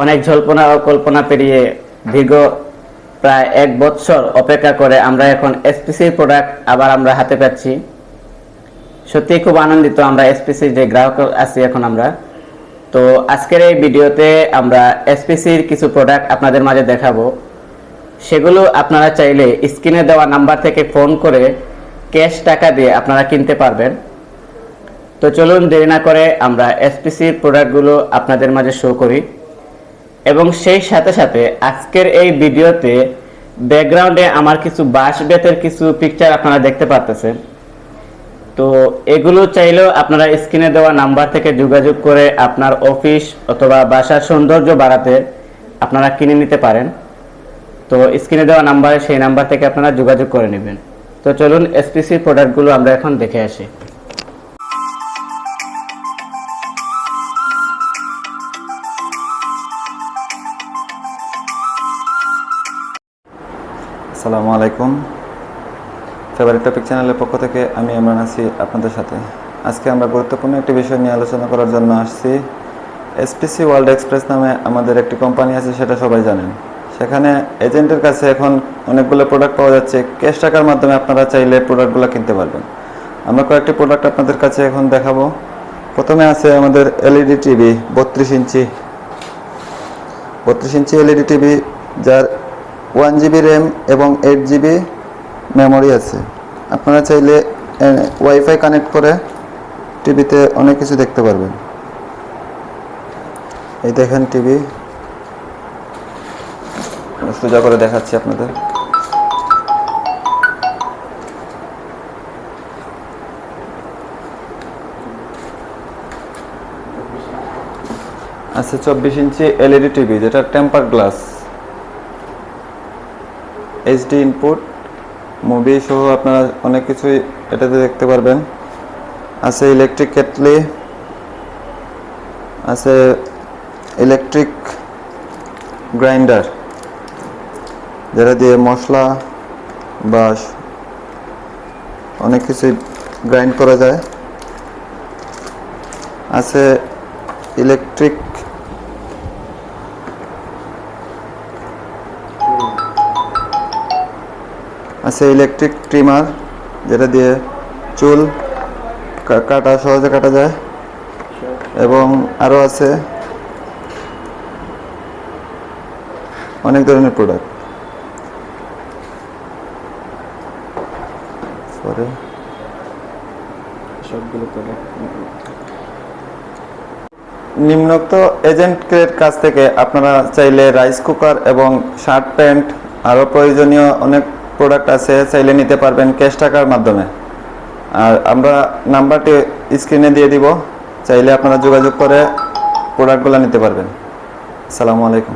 অনেক জল্পনা ও কল্পনা পেরিয়ে দীর্ঘ প্রায় 1 বছর অপেক্ষা করে আমরা এখন এসপিসির প্রোডাক্ট আবার আমরা হাতে পাচ্ছি। সত্যি খুব আনন্দিত আমরা এসপিসির যে গ্রাহক আছি এখন আমরা। তো আজকের এই ভিডিওতে আমরা এসপিসির কিছু প্রোডাক্ট আপনাদের মাঝে দেখাবো। সেগুলো আপনারা চাইলে স্ক্রিনে দেওয়া নাম্বার থেকে ফোন করে ক্যাশ টাকা দিয়ে আপনারা কিনতে পারবেন। তো চলুন দেরি না করে আমরা এসপিসির প্রোডাক্টগুলো আপনাদের মাঝে শো করি এবং সেই সাথে সাথে আজকের এই ভিডিওতে ব্যাকগ্রাউন্ডে আমার কিছু বাঁশ বেতের কিছু পিকচার আপনারা দেখতে পাচ্ছেন। তো এগুলো চাইলেও আপনারা স্ক্রিনে দেওয়া নাম্বার থেকে যোগাযোগ করে আপনার অফিস অথবা বাসার সৌন্দর্য বাড়াতে আপনারা কিনে নিতে পারেন। তো স্ক্রিনে দেওয়া নাম্বারে সেই নাম্বার থেকে আপনারা যোগাযোগ করে নেবেন। তো চলুন এসপিসি প্রোডাক্টগুলো আমরা এখন দেখে আসি। আসসালামু আলাইকুম। ফেভারিট টপিক চ্যানেলের পক্ষ থেকে আমি ইমরান আছি আপনাদের সাথে। আজকে আমরা গুরুত্বপূর্ণ একটি বিষয় নিয়ে আলোচনা করার জন্য আসছি। এসপিসি ওয়ার্ল্ড এক্সপ্রেস নামে আমাদের একটি কোম্পানি আছে, সেটা সবাই জানেন। সেখানে এজেন্টের কাছে এখন অনেকগুলো প্রোডাক্ট পাওয়া যাচ্ছে। ক্যাশ টাকার মাধ্যমে আপনারা চাইলে প্রোডাক্টগুলো কিনতে পারবেন। আমরা কয়েকটি প্রোডাক্ট আপনাদের কাছে এখন দেখাবো। প্রথমে আছে আমাদের LED TV, 32 inch LED TV, যার 1 জিবি র্যাম এবং 8 জিবি মেমোরি আছে। আপনারা চাইলে ওয়াইফাই কানেক্ট করে টিভিতে অনেক কিছু দেখতে পারবেন। এই দেখেন টিভি, সোজা করে দেখাচ্ছি আপনাদের। আছে 24 ইঞ্চি এলইডি টিভি, যেটা temper glass, HD input, movie সহ আপনারা অনেক কিছুই এটাতে দেখতে পারবেন। আছে ইলেকট্রিক কেটলি, আছে ইলেকট্রিক গ্রাইন্ডার, যেটা দিয়ে মশলা বা অনেক কিছুই গ্রাইন্ড করা যায়। আছে ইলেকট্রিক ট্রিমার, যেটা দিয়ে চুল সহজে কাটা যায়। এবং আরও আছে অনেক ধরনের প্রোডাক্ট। নিম্নোক্ত এজেন্টের কাছ থেকে আপনারা চাইলে রাইস কুকার এবং শার্ট প্যান্ট, আরও প্রয়োজনীয় অনেক প্রোডাক্ট আছে, চাইলে নিতে পারবেন ক্যাশ টাকার মাধ্যমে। আর আমরা নাম্বারটি স্ক্রিনে দিয়ে দিব, চাইলে আপনারা যোগাযোগ করে প্রোডাক্টগুলো নিতে পারবেন। আসসালামু আলাইকুম।